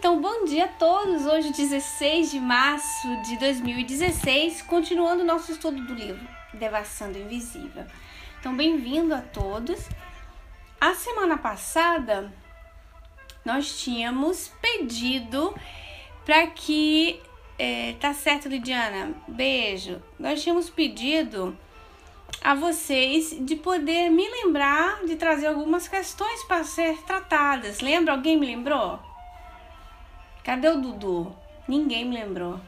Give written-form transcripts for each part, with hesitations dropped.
Então, bom dia a todos! Hoje, 16 de março de 2016, continuando o nosso estudo do livro Devassando o Invisível. Então, bem-vindo a todos. A semana passada, nós tínhamos pedido para que... tá certo, Lidiana? Beijo! Nós tínhamos pedido a vocês de poder me lembrar de trazer algumas questões para ser tratadas. Lembra? Alguém me lembrou? Cadê o Dudu? Ninguém me lembrou.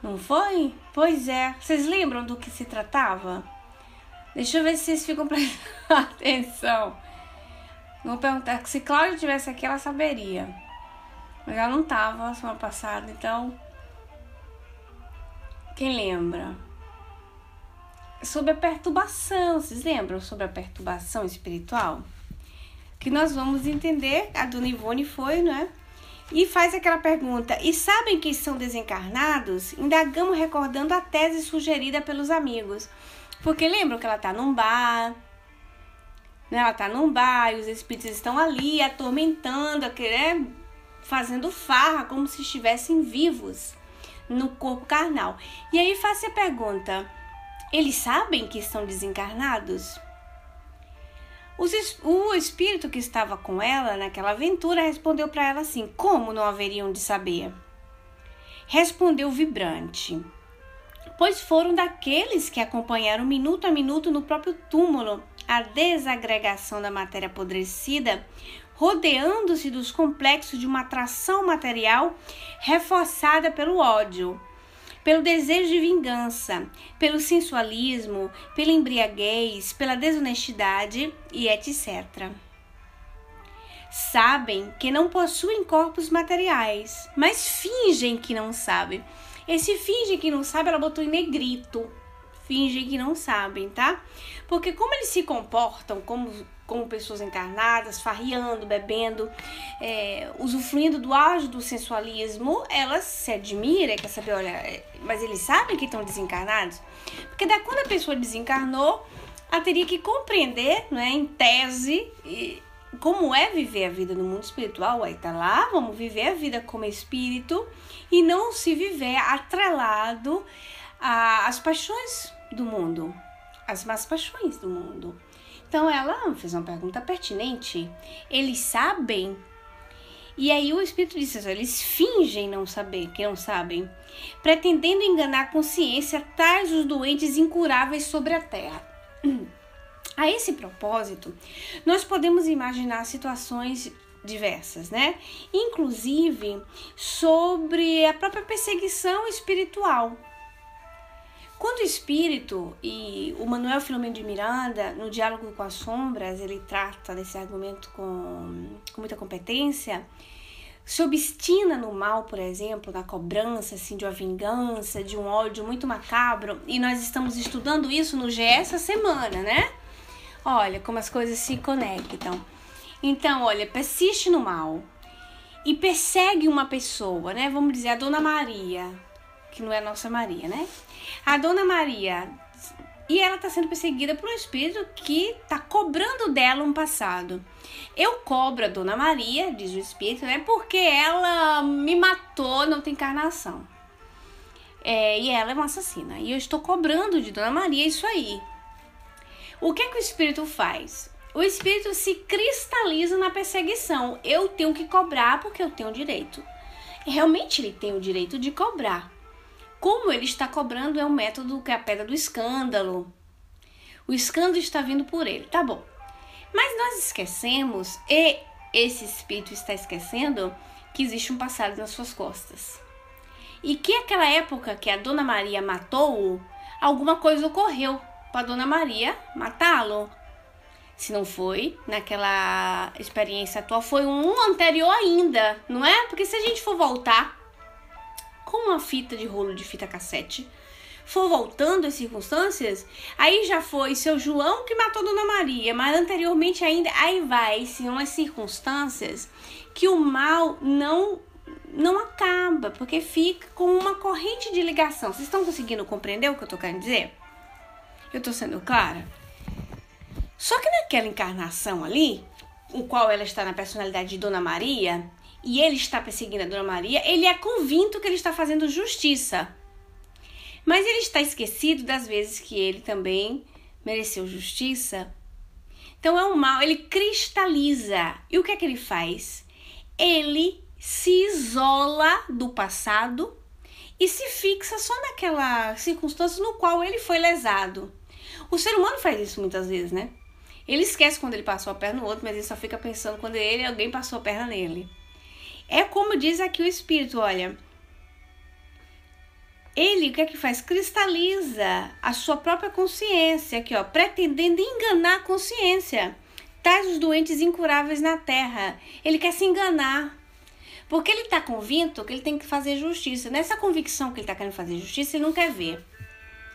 Não foi? Pois é. Vocês lembram do que se tratava? Deixa eu ver se vocês ficam prestando atenção. Vou perguntar, se Cláudia estivesse aqui, ela saberia. Mas ela não estava semana passada, então... Quem lembra? Sobre a perturbação. Vocês lembram sobre a perturbação espiritual? Que nós vamos entender. A dona Ivone foi, né? E faz aquela pergunta: e sabem que são desencarnados? Indagamos recordando a tese sugerida pelos amigos. Porque lembram que ela está num bar, né? Ela está num bar e os espíritos estão ali atormentando, né? Fazendo farra como se estivessem vivos no corpo carnal. E aí faz a pergunta: eles sabem que estão desencarnados? O espírito que estava com ela naquela aventura respondeu para ela assim: como não haveriam de saber? Respondeu vibrante: pois foram daqueles que acompanharam minuto a minuto no próprio túmulo a desagregação da matéria apodrecida, rodeando-se dos complexos de uma atração material reforçada pelo ódio, pelo desejo de vingança, pelo sensualismo, pela embriaguez, pela desonestidade e etc. Sabem que não possuem corpos materiais, mas fingem que não sabem. Esse fingem que não sabe, ela botou em negrito. Fingem que não sabem, tá? Porque como eles se comportam como pessoas encarnadas, farreando, bebendo, usufruindo do auge do sensualismo, elas se admiram, quer saber, olha, mas eles sabem que estão desencarnados? Porque quando a pessoa desencarnou, ela teria que compreender, né, em tese, como é viver a vida no mundo espiritual. Aí tá lá, vamos viver a vida como espírito e não se viver atrelado às paixões do mundo, as más paixões do mundo. Então ela fez uma pergunta pertinente. Eles sabem? E aí o espírito disse assim: eles fingem não saber, que não sabem, pretendendo enganar a consciência, tais os doentes incuráveis sobre a terra. A esse propósito, nós podemos imaginar situações diversas, né? Inclusive sobre a própria perseguição espiritual. Quando o espírito, e o Manuel Filomeno de Miranda, no Diálogo com as Sombras, ele trata desse argumento com muita competência, se obstina no mal, por exemplo, na cobrança assim, de uma vingança, de um ódio muito macabro, e nós estamos estudando isso no GE essa semana, né? Olha como as coisas se conectam. Então, olha, persiste no mal e persegue uma pessoa, né? Vamos dizer, a Dona Maria, que não é a nossa Maria, né? A Dona Maria, e ela está sendo perseguida por um espírito que está cobrando dela um passado. Eu cobro a Dona Maria, diz o espírito, né? Porque ela me matou na outra encarnação. E ela é uma assassina. E eu estou cobrando de Dona Maria isso aí. O que é que o espírito faz? O espírito se cristaliza na perseguição. Eu tenho que cobrar porque eu tenho o direito. Realmente ele tem o direito de cobrar. Como ele está cobrando é um método que é a pedra do escândalo. O escândalo está vindo por ele, tá bom. Mas nós esquecemos, e esse espírito está esquecendo, que existe um passado nas suas costas. E que aquela época que a Dona Maria matou-o, alguma coisa ocorreu para a Dona Maria matá-lo. Se não foi naquela experiência atual, foi um anterior ainda, não é? Porque se a gente for voltar com uma fita de rolo de fita cassete, for voltando as circunstâncias, aí já foi seu João que matou Dona Maria, mas anteriormente ainda, aí vai, são as circunstâncias que o mal não acaba, porque fica com uma corrente de ligação. Vocês estão conseguindo compreender o que eu tô querendo dizer? Eu tô sendo clara? Só que naquela encarnação ali, o qual ela está na personalidade de Dona Maria, e ele está perseguindo a Dona Maria, ele é convicto que ele está fazendo justiça. Mas ele está esquecido das vezes que ele também mereceu justiça. Então é um mal, ele cristaliza. E o que é que ele faz? Ele se isola do passado e se fixa só naquela circunstância no qual ele foi lesado. O ser humano faz isso muitas vezes, né? Ele esquece quando ele passou a perna no outro, mas ele só fica pensando quando alguém passou a perna nele. É como diz aqui o Espírito, olha. Ele, o que é que faz? Cristaliza a sua própria consciência, aqui ó, pretendendo enganar a consciência. Tais os doentes incuráveis na terra. Ele quer se enganar. Porque ele está convicto que ele tem que fazer justiça. Nessa convicção que ele está querendo fazer justiça, ele não quer ver.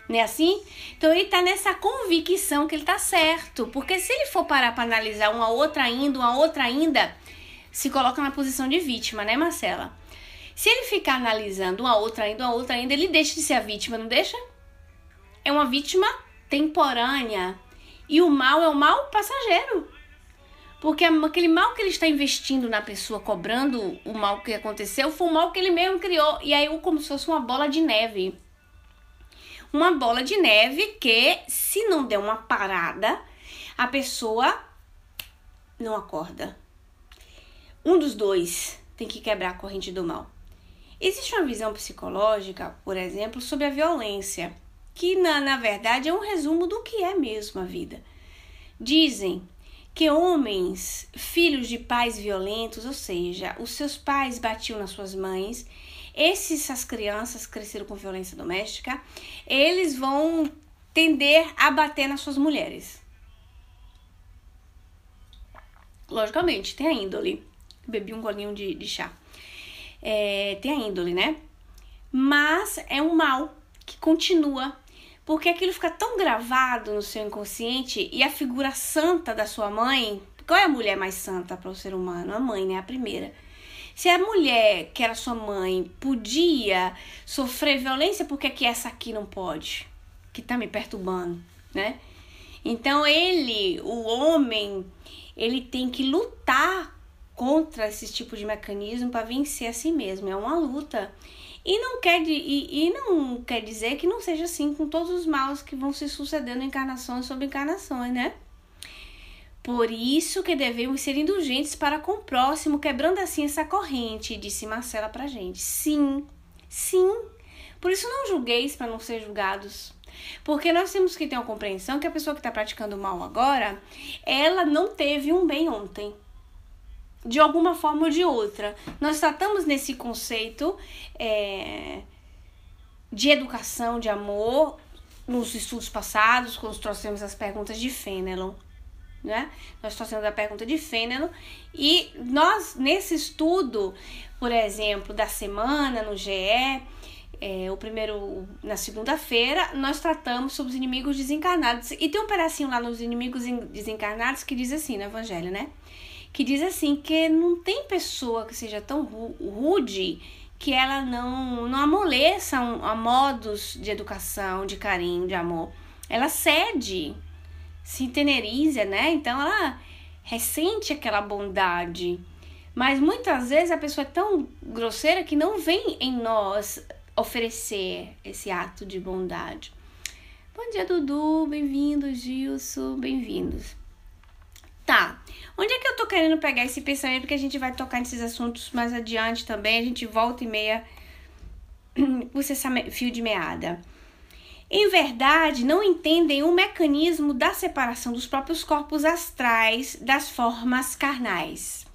Não é assim? Então ele está nessa convicção que ele está certo. Porque se ele for parar para analisar uma outra ainda, se coloca na posição de vítima, né, Marcela? Se ele ficar analisando uma outra ainda, ele deixa de ser a vítima, não deixa? É uma vítima temporânea. E o mal é o mal passageiro. Porque aquele mal que ele está investindo na pessoa, cobrando o mal que aconteceu, foi um mal que ele mesmo criou. E aí, como se fosse uma bola de neve. Uma bola de neve que, se não der uma parada, a pessoa não acorda. Um dos dois tem que quebrar a corrente do mal. Existe uma visão psicológica, por exemplo, sobre a violência, que na verdade é um resumo do que é mesmo a vida. Dizem que homens, filhos de pais violentos, ou seja, os seus pais batiam nas suas mães, essas crianças cresceram com violência doméstica, eles vão tender a bater nas suas mulheres. Logicamente, tem a índole. Bebi um golinho de chá. Tem a índole, né? Mas é um mal que continua. Porque aquilo fica tão gravado no seu inconsciente e a figura santa da sua mãe... Qual é a mulher mais santa para o ser humano? A mãe, né? A primeira. Se a mulher, que era sua mãe, podia sofrer violência, por que essa aqui não pode? Que tá me perturbando, né? Então o homem, ele tem que lutar contra esse tipo de mecanismo para vencer a si mesmo. É uma luta. E não quer dizer que não seja assim com todos os maus que vão se sucedendo encarnações sobre encarnações, né? Por isso que devemos ser indulgentes para com o próximo, quebrando assim essa corrente, disse Marcela pra gente. Sim. Por isso não julgueis para não ser julgados. Porque nós temos que ter uma compreensão que a pessoa que está praticando o mal agora, ela não teve um bem ontem. De alguma forma ou de outra. Nós tratamos nesse conceito de educação, de amor, nos estudos passados, quando trouxemos as perguntas de Fenelon, né? Nós trouxemos a pergunta de Fenelon e nós, nesse estudo, por exemplo, da semana, no GE, na segunda-feira, nós tratamos sobre os inimigos desencarnados. E tem um pedacinho lá nos inimigos desencarnados que diz assim, no Evangelho, né? Que diz assim, que não tem pessoa que seja tão rude que ela não amoleça a modos de educação, de carinho, de amor. Ela cede, se enteneriza, né? Então ela ressente aquela bondade. Mas muitas vezes a pessoa é tão grosseira que não vem em nós oferecer esse ato de bondade. Bom dia, Dudu, bem-vindo, Gilson, bem-vindos. Tá, onde é que eu tô querendo pegar esse pensamento? Porque a gente vai tocar nesses assuntos mais adiante também. A gente volta e meia puxa esse fio de meada. Em verdade, não entendem o mecanismo da separação dos próprios corpos astrais das formas carnais.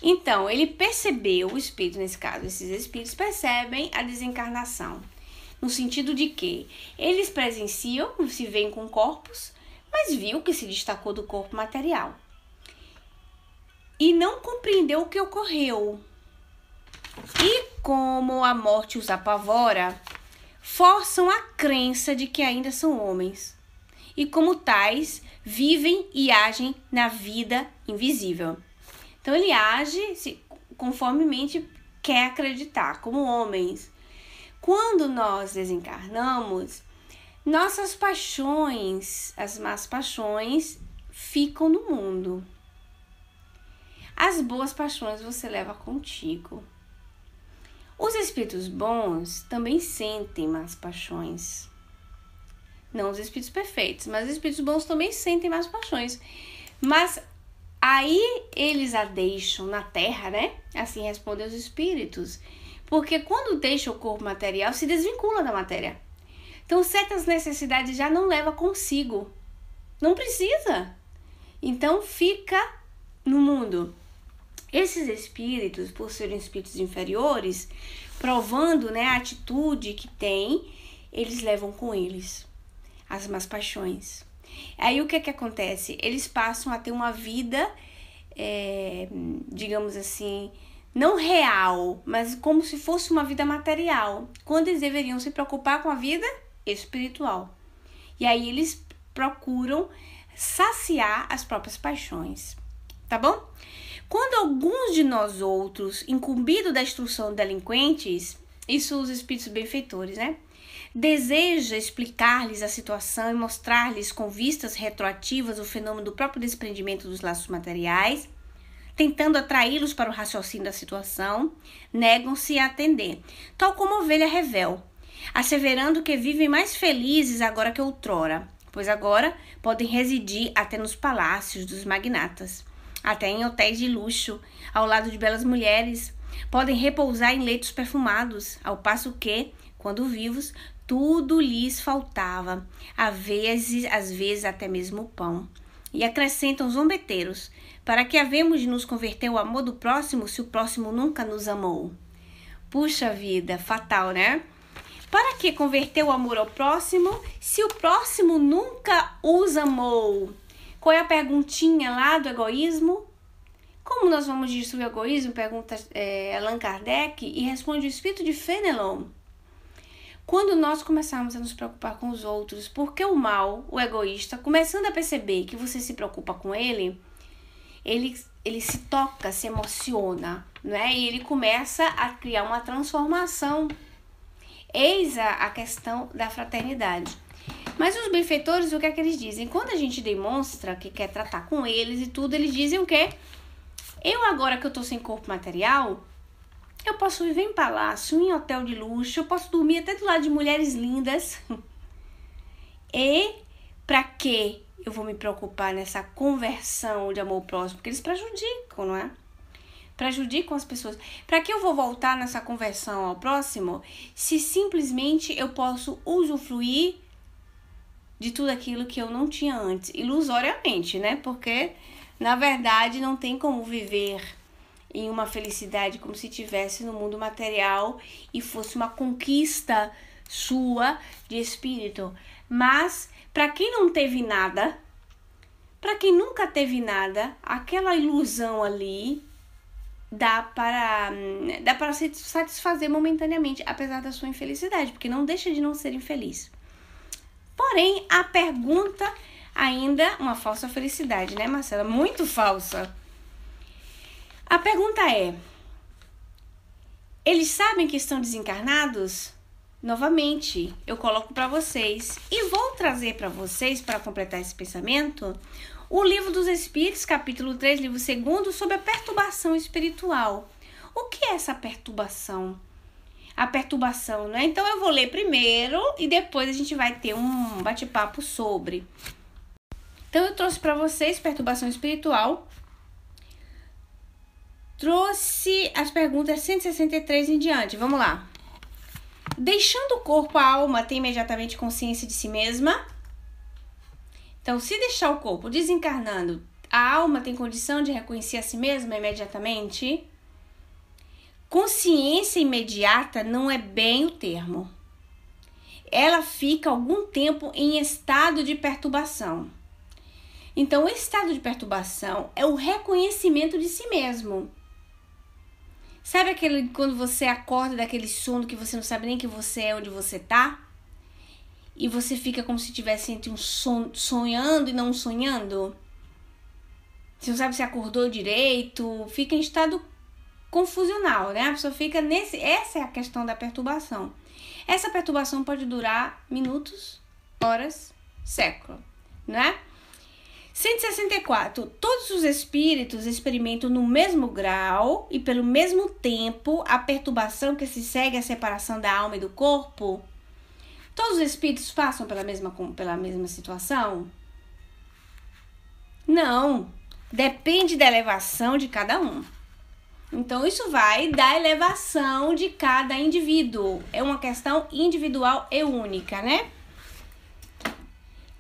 Então, ele percebeu, o espírito nesse caso, esses espíritos percebem a desencarnação. No sentido de que eles presenciam, se veem com corpos, mas viu que se destacou do corpo material. E não compreendeu o que ocorreu. E como a morte os apavora, forçam a crença de que ainda são homens. E como tais, vivem e agem na vida invisível. Então ele age conformemente quer acreditar, como homens. Quando nós desencarnamos, nossas paixões, as más paixões, ficam no mundo. As boas paixões você leva contigo. Os espíritos bons também sentem más paixões. Não os espíritos perfeitos, mas os espíritos bons também sentem más paixões. Mas aí eles a deixam na terra, né? Assim respondem os espíritos. Porque quando deixa o corpo material, se desvincula da matéria. Então certas necessidades já não leva consigo. Não precisa. Então fica no mundo. Esses espíritos, por serem espíritos inferiores, provando, né, a atitude que tem, eles levam com eles as más paixões. Aí o que acontece? Eles passam a ter uma vida, digamos assim, não real, mas como se fosse uma vida material, quando eles deveriam se preocupar com a vida espiritual. E aí eles procuram saciar as próprias paixões, tá bom? Quando alguns de nós outros, incumbidos da instrução de delinquentes, isso os espíritos benfeitores, né? Deseja explicar-lhes a situação e mostrar-lhes com vistas retroativas o fenômeno do próprio desprendimento dos laços materiais, tentando atraí-los para o raciocínio da situação, negam-se a atender, tal como a ovelha revel, asseverando que vivem mais felizes agora que outrora, pois agora podem residir até nos palácios dos magnatas, até em hotéis de luxo, ao lado de belas mulheres, podem repousar em leitos perfumados, ao passo que, quando vivos, tudo lhes faltava, às vezes até mesmo o pão. E acrescentam zombeteiros, para que havemos de nos converter ao amor do próximo se o próximo nunca nos amou? Puxa vida, fatal, né? Para que converter o amor ao próximo se o próximo nunca os amou? Qual é a perguntinha lá do egoísmo? Como nós vamos destruir o egoísmo? Pergunta Allan Kardec e responde o espírito de Fenelon. Quando nós começarmos a nos preocupar com os outros, porque o mal, o egoísta, começando a perceber que você se preocupa com ele se toca, se emociona, né? E ele começa a criar uma transformação. Eis a questão da fraternidade. Mas os benfeitores, o que é que eles dizem? Quando a gente demonstra que quer tratar com eles e tudo, eles dizem o quê? Eu agora que eu tô sem corpo material, eu posso viver em palácio, em hotel de luxo, eu posso dormir até do lado de mulheres lindas. E pra que eu vou me preocupar nessa conversão de amor próximo? Porque eles prejudicam, não é? Prejudicam as pessoas. Pra que eu vou voltar nessa conversão ao próximo se simplesmente eu posso usufruir de tudo aquilo que eu não tinha antes? Ilusoriamente, né? Porque, na verdade, não tem como viver em uma felicidade como se tivesse no mundo material e fosse uma conquista sua de espírito. Mas, para quem não teve nada, para quem nunca teve nada, aquela ilusão ali dá para se satisfazer momentaneamente, apesar da sua infelicidade, porque não deixa de não ser infeliz. Porém, a pergunta ainda uma falsa felicidade, né, Marcela? Muito falsa. A pergunta é: eles sabem que estão desencarnados? Novamente, eu coloco para vocês e vou trazer para vocês, para completar esse pensamento, o Livro dos Espíritos, capítulo 3, livro 2, sobre a perturbação espiritual. O que é essa perturbação? A perturbação, né? Então eu vou ler primeiro e depois a gente vai ter um bate-papo sobre. Então eu trouxe para vocês perturbação espiritual. Trouxe as perguntas 163 em diante. Vamos lá. Deixando o corpo, a alma tem imediatamente consciência de si mesma? Então, se deixar o corpo desencarnando, a alma tem condição de reconhecer a si mesma imediatamente? Consciência imediata não é bem o termo. Ela fica algum tempo em estado de perturbação. Então, o estado de perturbação é o reconhecimento de si mesmo. Sabe aquele quando você acorda daquele sono que você não sabe nem que você é onde você tá? E você fica como se estivesse entre sonhando e não sonhando? Você não sabe se acordou direito, fica em estado confusional, né? A pessoa fica essa é a questão da perturbação. Essa perturbação pode durar minutos, horas, século, né? 164. Todos os espíritos experimentam no mesmo grau e pelo mesmo tempo a perturbação que se segue à separação da alma e do corpo? Todos os espíritos passam pela mesma situação? Não. Depende da elevação de cada um. Então, isso vai da elevação de cada indivíduo. É uma questão individual e única, né?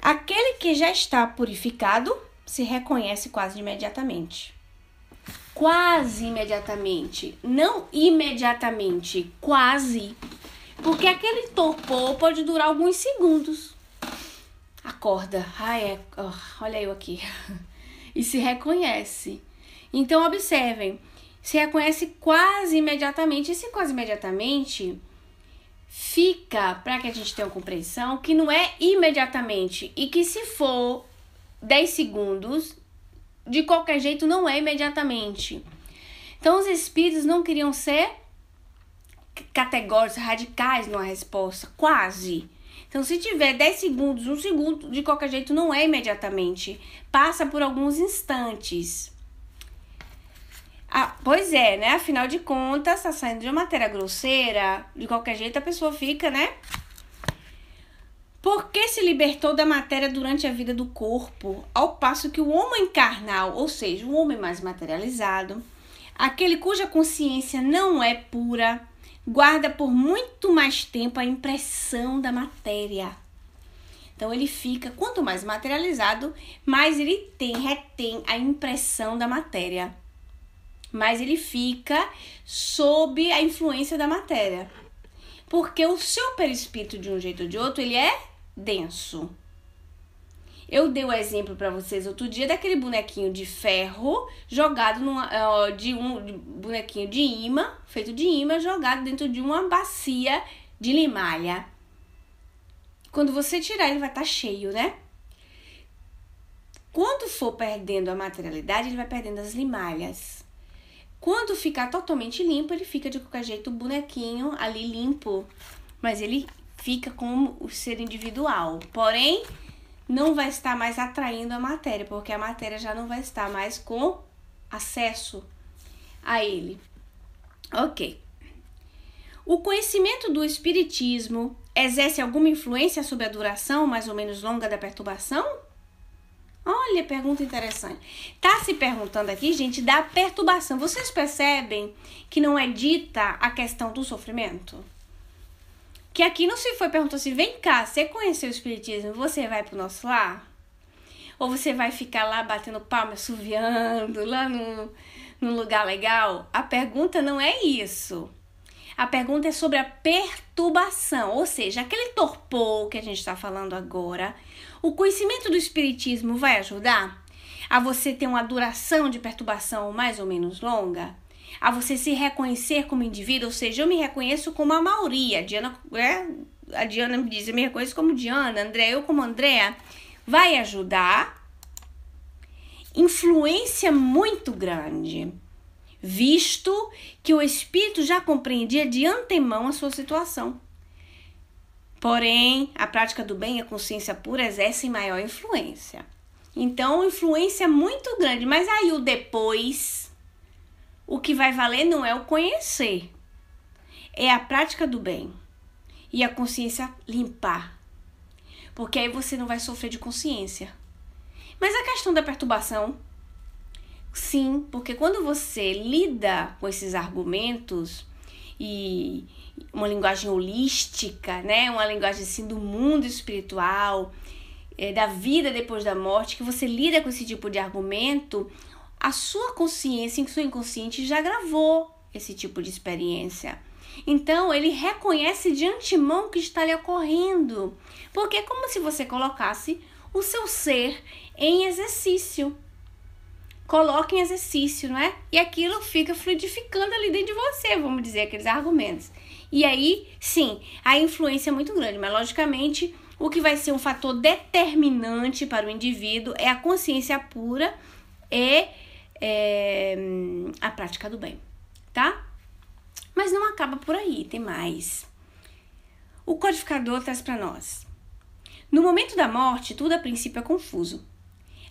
Aquele que já está purificado se reconhece quase imediatamente. Quase imediatamente. Não imediatamente. Quase. Porque aquele torpor pode durar alguns segundos. Acorda. Olha eu aqui. E se reconhece. Então, observem. Se reconhece quase imediatamente. E se quase imediatamente... fica, para que a gente tenha uma compreensão, que não é imediatamente. E que se for 10 segundos, de qualquer jeito não é imediatamente. Então os espíritos não queriam ser categóricos, radicais numa resposta. Quase. Então se tiver 10 segundos, 1 segundo, de qualquer jeito não é imediatamente. Passa por alguns instantes. Pois é, né? Afinal de contas, tá saindo de uma matéria grosseira, de qualquer jeito a pessoa fica, né? Porque se libertou da matéria durante a vida do corpo, ao passo que o homem carnal, ou seja, o homem mais materializado, aquele cuja consciência não é pura, guarda por muito mais tempo a impressão da matéria. Então ele fica, quanto mais materializado, mais ele retém a impressão da matéria. Mas ele fica sob a influência da matéria. Porque o seu perispírito, de um jeito ou de outro, ele é denso. Eu dei o exemplo para vocês outro dia daquele bonequinho de ferro jogado bonequinho de imã, feito de imã, jogado dentro de uma bacia de limalha. Quando você tirar, ele vai estar cheio, né? Quando for perdendo a materialidade, ele vai perdendo as limalhas. Quando ficar totalmente limpo, ele fica de qualquer jeito o bonequinho ali limpo. Mas ele fica como o ser individual. Porém, não vai estar mais atraindo a matéria, porque a matéria já não vai estar mais com acesso a ele. Ok. O conhecimento do espiritismo exerce alguma influência sobre a duração mais ou menos longa da perturbação? Olha, pergunta interessante. Tá se perguntando aqui, gente, da perturbação. Vocês percebem que não é dita a questão do sofrimento? Que aqui não se foi perguntou assim, vem cá, você conheceu o espiritismo, você vai pro nosso lar? Ou você vai ficar lá batendo palma, assoviando, lá num lugar legal? A pergunta não é isso. A pergunta é sobre a perturbação, ou seja, aquele torpor que a gente está falando agora. O conhecimento do espiritismo vai ajudar a você ter uma duração de perturbação mais ou menos longa? A você se reconhecer como indivíduo? Ou seja, eu me reconheço como a maioria. A Diana me diz, eu me reconheço como Diana, André, eu como Andréa. Vai ajudar. Influência muito grande, visto que o espírito já compreendia de antemão a sua situação. Porém, a prática do bem e a consciência pura exercem maior influência. Então, influência muito grande. Mas aí o depois, o que vai valer não é o conhecer. É a prática do bem. E a consciência limpar. Porque aí você não vai sofrer de consciência. Mas a questão da perturbação, sim, porque quando você lida com esses argumentos e uma linguagem holística, né? Uma linguagem assim do mundo espiritual, da vida depois da morte, que você lida com esse tipo de argumento, a sua consciência, seu inconsciente já gravou esse tipo de experiência. Então, ele reconhece de antemão o que está lhe ocorrendo. Porque é como se você colocasse o seu ser em exercício. Coloca em exercício, não é? E aquilo fica fluidificando ali dentro de você, vamos dizer, aqueles argumentos. E aí, sim, a influência é muito grande, mas logicamente o que vai ser um fator determinante para o indivíduo é a consciência pura e a prática do bem, tá? Mas não acaba por aí, tem mais. O codificador traz para nós. No momento da morte, tudo a princípio é confuso.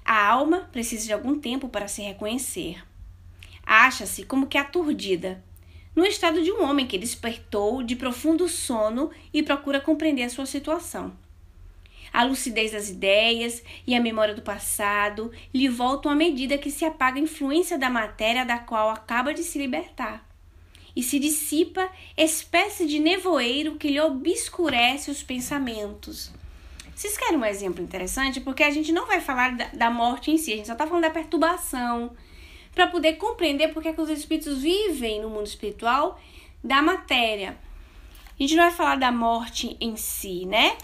A alma precisa de algum tempo para se reconhecer. Acha-se como que aturdida, no estado de um homem que despertou de profundo sono e procura compreender a sua situação. A lucidez das ideias e a memória do passado lhe voltam à medida que se apaga a influência da matéria da qual acaba de se libertar. E se dissipa espécie de nevoeiro que lhe obscurece os pensamentos. Vocês querem um exemplo interessante? Porque a gente não vai falar da morte em si, a gente só está falando da perturbação, para poder compreender porque é que os espíritos vivem no mundo espiritual da matéria. A gente não vai falar da morte em si, né?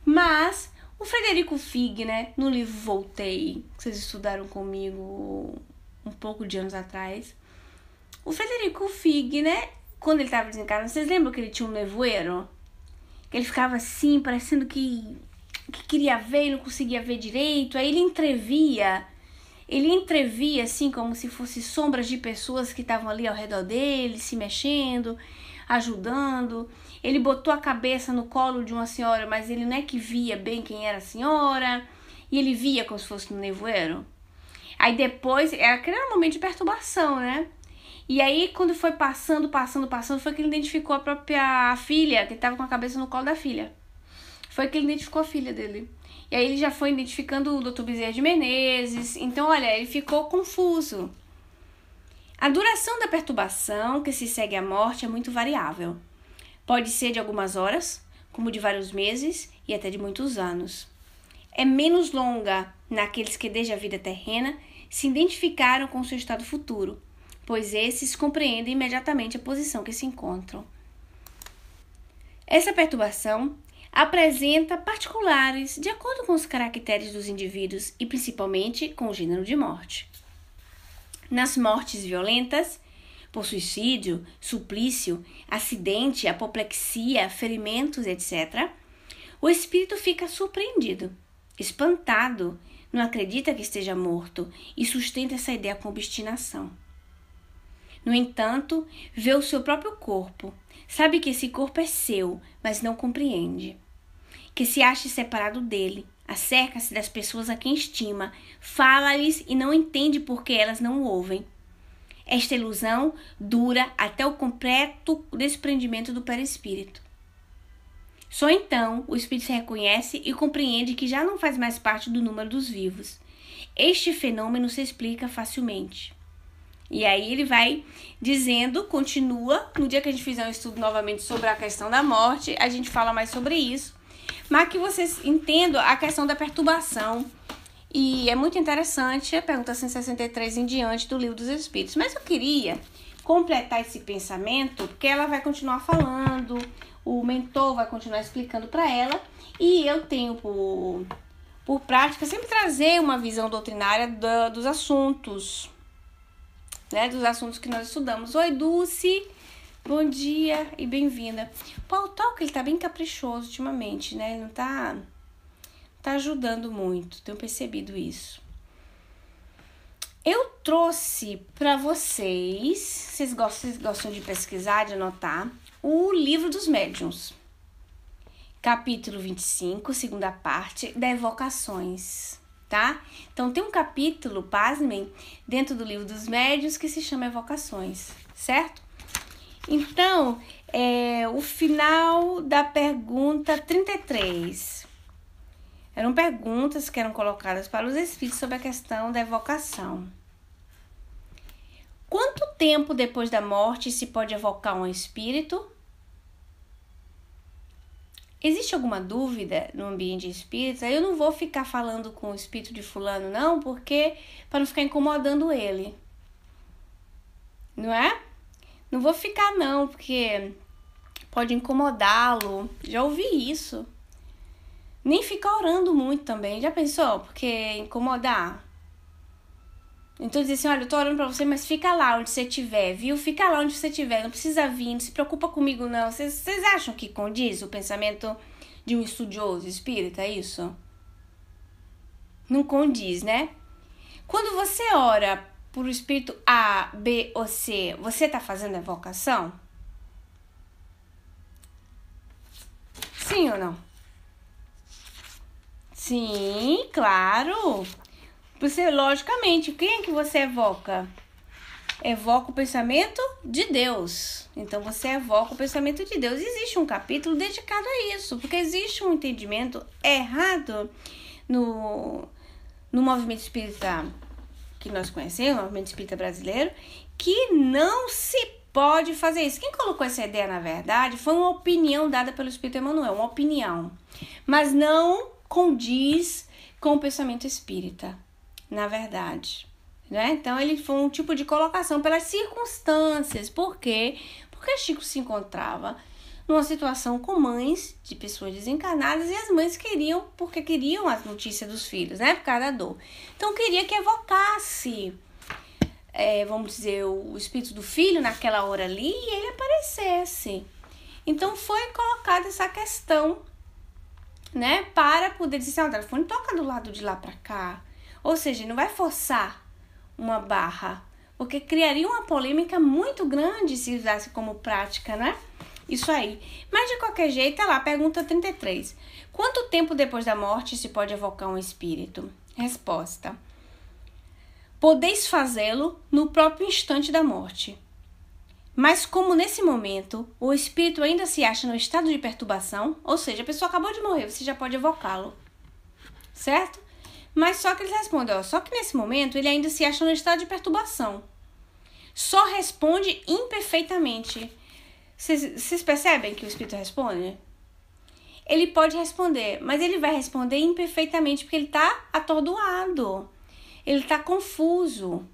Mas o Frederico Figge, né, no livro Voltei, que vocês estudaram comigo um pouco de anos atrás, o Frederico Figge, né, quando ele estava desencarnado, vocês lembram que ele tinha um nevoeiro? Que ele ficava assim, parecendo que queria ver e não conseguia ver direito. Aí ele entrevia assim como se fossem sombras de pessoas que estavam ali ao redor dele, se mexendo, ajudando. Ele botou a cabeça no colo de uma senhora, mas ele não é que via bem quem era a senhora, e ele via como se fosse no nevoeiro. Aí depois, aquele era um momento de perturbação, né? E aí, quando foi passando, foi que ele identificou a própria filha, que estava com a cabeça no colo da filha. Foi que ele identificou a filha dele. E aí ele já foi identificando o Dr. Bezerra de Menezes. Então, olha, ele ficou confuso. A duração da perturbação que se segue à morte é muito variável. Pode ser de algumas horas, como de vários meses e até de muitos anos. É menos longa naqueles que desde a vida terrena se identificaram com o seu estado futuro, pois esses compreendem imediatamente a posição que se encontram. Essa perturbação apresenta particulares de acordo com os caracteres dos indivíduos e principalmente com o gênero de morte. Nas mortes violentas, por suicídio, suplício, acidente, apoplexia, ferimentos, etc., o espírito fica surpreendido, espantado, não acredita que esteja morto e sustenta essa ideia com obstinação. No entanto, vê o seu próprio corpo, sabe que esse corpo é seu, mas não compreende. Que se acha separado dele, acerca-se das pessoas a quem estima, fala-lhes e não entende por que elas não o ouvem. Esta ilusão dura até o completo desprendimento do perispírito. Só então o espírito se reconhece e compreende que já não faz mais parte do número dos vivos. Este fenômeno se explica facilmente. E aí ele vai dizendo, continua, no dia que a gente fizer um estudo novamente sobre a questão da morte, a gente fala mais sobre isso, mas que vocês entendam a questão da perturbação. E é muito interessante a pergunta 163 em diante do Livro dos Espíritos. Mas eu queria completar esse pensamento, porque ela vai continuar falando, o mentor vai continuar explicando para ela, e eu tenho por prática sempre trazer uma visão doutrinária dos assuntos, né, dos assuntos que nós estudamos. Oi, Dulce, bom dia e bem-vinda. O Paul Talk, ele tá bem caprichoso ultimamente, né, ele não tá ajudando muito, tenho percebido isso. Eu trouxe para vocês gostam de pesquisar, de anotar, o Livro dos Médiuns, capítulo 25, segunda parte, da Evocações, tá? Então tem um capítulo, pasmem, dentro do Livro dos Médiuns que se chama Evocações, certo? Então, o final da pergunta 33. Eram perguntas que eram colocadas para os espíritos sobre a questão da evocação. Quanto tempo depois da morte se pode evocar um espírito? Existe alguma dúvida no ambiente espírita? Eu não vou ficar falando com o espírito de fulano, não, porque para não ficar incomodando ele. Não é? Não vou ficar, não, porque pode incomodá-lo. Já ouvi isso. Nem ficar orando muito também. Já pensou? Porque incomodar. Então dizer assim, olha, eu tô orando pra você, mas fica lá onde você estiver, viu? Fica lá onde você estiver, não precisa vir, não se preocupa comigo não. Vocês acham que condiz o pensamento de um estudioso espírita, isso? Não condiz, né? Quando você ora por um espírito A, B ou C, você tá fazendo a evocação? Sim ou não? Sim, claro. Você, logicamente, quem é que você evoca? Evoca o pensamento de Deus. Então, você evoca o pensamento de Deus. Existe um capítulo dedicado a isso, porque existe um entendimento errado no movimento espírita que nós conhecemos, o movimento espírita brasileiro, que não se pode fazer isso. Quem colocou essa ideia, na verdade, foi uma opinião dada pelo Espírito Emmanuel, uma opinião, mas não condiz com o pensamento espírita, na verdade. Né? Então, ele foi um tipo de colocação pelas circunstâncias. Por quê? Porque Chico se encontrava numa situação com mães de pessoas desencarnadas e as mães queriam as notícias dos filhos, né? Por causa da dor. Então, queria que evocasse, vamos dizer, o espírito do filho naquela hora ali e ele aparecesse. Então, foi colocada essa questão, né? Para poder dizer, o telefone toca do lado de lá para cá. Ou seja, não vai forçar uma barra, porque criaria uma polêmica muito grande se usasse como prática, né? Isso aí. Mas de qualquer jeito, tá lá, pergunta 33. Quanto tempo depois da morte se pode evocar um espírito? Resposta: podeis fazê-lo no próprio instante da morte. Mas como nesse momento o espírito ainda se acha no estado de perturbação, ou seja, a pessoa acabou de morrer, você já pode evocá-lo, certo? Mas só que eles respondem, só que nesse momento ele ainda se acha no estado de perturbação. Só responde imperfeitamente. Vocês percebem que o espírito responde? Ele pode responder, mas ele vai responder imperfeitamente porque ele está atordoado. Ele está confuso.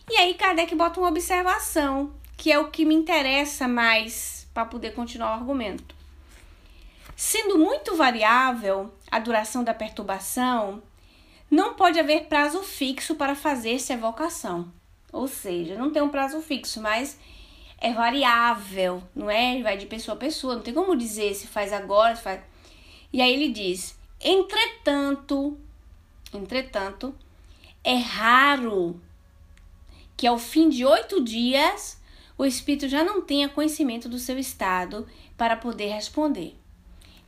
E aí Kardec bota uma observação, que é o que me interessa mais para poder continuar o argumento. Sendo muito variável a duração da perturbação, não pode haver prazo fixo para fazer-se a evocação. Ou seja, não tem um prazo fixo, mas é variável, não é? Vai de pessoa a pessoa, não tem como dizer se faz agora, se faz... E aí ele diz, entretanto, é raro que ao fim de 8 dias o espírito já não tenha conhecimento do seu estado para poder responder.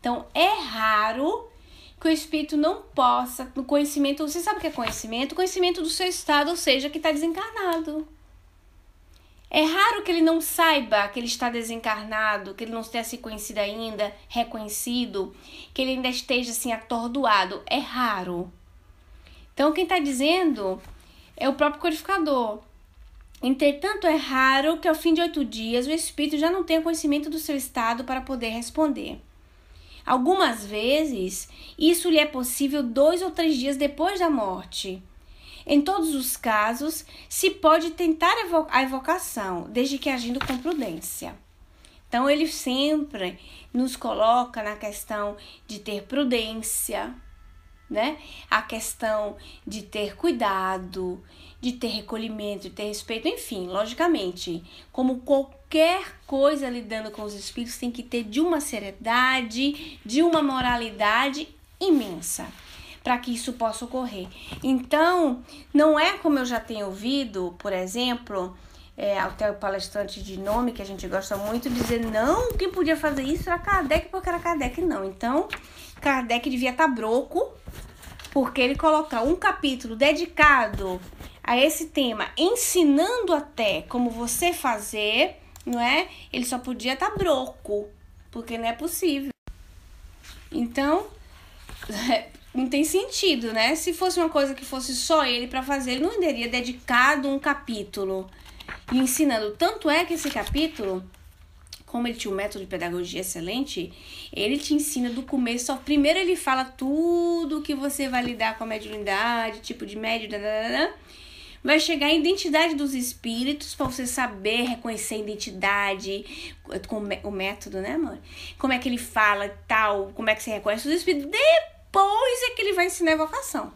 Então, é raro que o espírito não possa, no conhecimento, você sabe o que é conhecimento? Conhecimento do seu estado, ou seja, que está desencarnado. É raro que ele não saiba que ele está desencarnado, que ele não tenha se conhecido ainda, reconhecido, que ele ainda esteja assim atordoado. É raro. Então, quem está dizendo é o próprio codificador. Entretanto, é raro que ao fim de 8 dias o espírito já não tenha conhecimento do seu estado para poder responder. Algumas vezes, isso lhe é possível 2 ou 3 dias depois da morte. Em todos os casos, se pode tentar a evocação, desde que agindo com prudência. Então, ele sempre nos coloca na questão de ter prudência, né? A questão de ter cuidado, de ter recolhimento, de ter respeito, enfim, logicamente, como qualquer coisa lidando com os espíritos, tem que ter de uma seriedade, de uma moralidade imensa, para que isso possa ocorrer. Então, não é como eu já tenho ouvido, por exemplo, até o palestrante de nome, que a gente gosta muito, dizer, não, quem podia fazer isso era Kardec, porque era Kardec, não. Então, Kardec devia estar broco, porque ele colocar um capítulo dedicado a esse tema, ensinando até como você fazer, não é? Ele só podia estar broco, porque não é possível. Então, não tem sentido, né? Se fosse uma coisa que fosse só ele para fazer, ele não teria dedicado um capítulo e ensinando. Tanto é que esse capítulo, como ele tinha um método de pedagogia excelente, ele te ensina do começo ao... Primeiro ele fala tudo que você vai lidar com a mediunidade, tipo de médium, vai chegar a identidade dos espíritos, para você saber reconhecer a identidade, com o método, né, amor? Como é que ele fala e tal, como é que você reconhece os espíritos. Depois é que ele vai ensinar a evocação.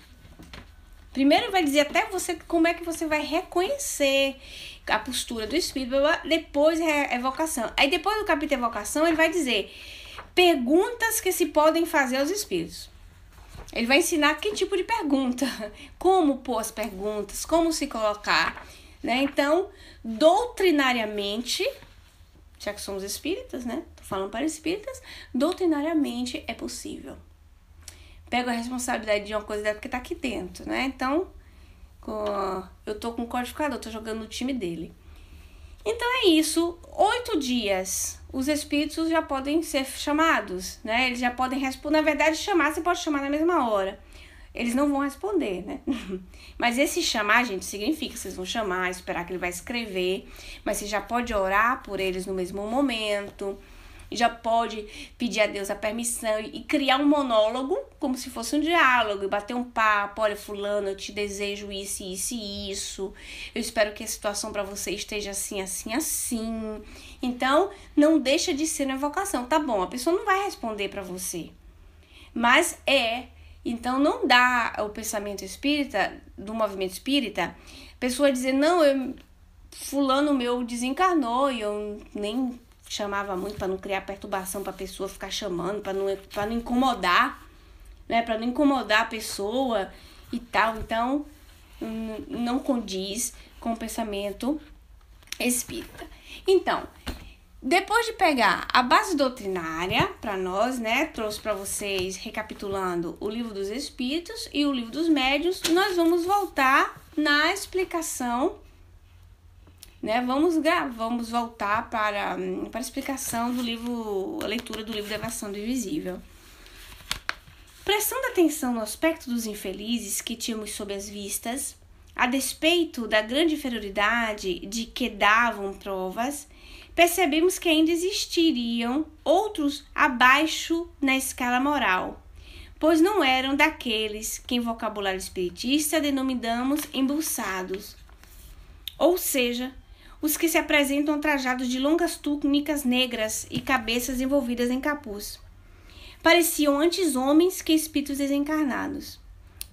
Primeiro vai dizer até você como é que você vai reconhecer a postura do espírito, depois é a evocação. Aí depois do capítulo de evocação, ele vai dizer perguntas que se podem fazer aos espíritos. Ele vai ensinar que tipo de pergunta, como pôr as perguntas, como se colocar, né? Então, doutrinariamente, já que somos espíritas, né? Tô falando para espíritas, doutrinariamente é possível. pego a responsabilidade de uma coisa dela porque tá aqui dentro, né? Então, eu tô com o codificador, tô jogando no time dele. Então é isso, 8 dias, os espíritos já podem ser chamados, né? Eles já podem responder, na verdade chamar, você pode chamar na mesma hora. Eles não vão responder, né? Mas esse chamar, gente, significa que vocês vão chamar, esperar que ele vai escrever, mas você já pode orar por eles no mesmo momento, já pode pedir a Deus a permissão e criar um monólogo, como se fosse um diálogo, e bater um papo. Olha, fulano, eu te desejo isso, isso e isso. Eu espero que a situação para você esteja assim, assim, assim. Então, não deixa de ser uma evocação. Tá bom, a pessoa não vai responder para você, mas então não dá o pensamento espírita, do movimento espírita, a pessoa dizer, não, fulano meu desencarnou e eu nem chamava muito para não criar perturbação para a pessoa ficar chamando, para não incomodar, né? Para não incomodar a pessoa e tal. Então, não condiz com o pensamento espírita. Então, depois de pegar a base doutrinária para nós, né? Trouxe para vocês, recapitulando, o Livro dos Espíritos e o Livro dos Médiuns, nós vamos voltar na explicação, né? Vamos voltar para a explicação do livro, a leitura do livro da Evasão do Invisível. Prestando atenção no aspecto dos infelizes que tínhamos sob as vistas, a despeito da grande inferioridade de que davam provas, percebemos que ainda existiriam outros abaixo na escala moral, pois não eram daqueles que em vocabulário espiritista denominamos embolsados, ou seja, os que se apresentam trajados de longas túnicas negras e cabeças envolvidas em capuz. Pareciam antes homens que espíritos desencarnados,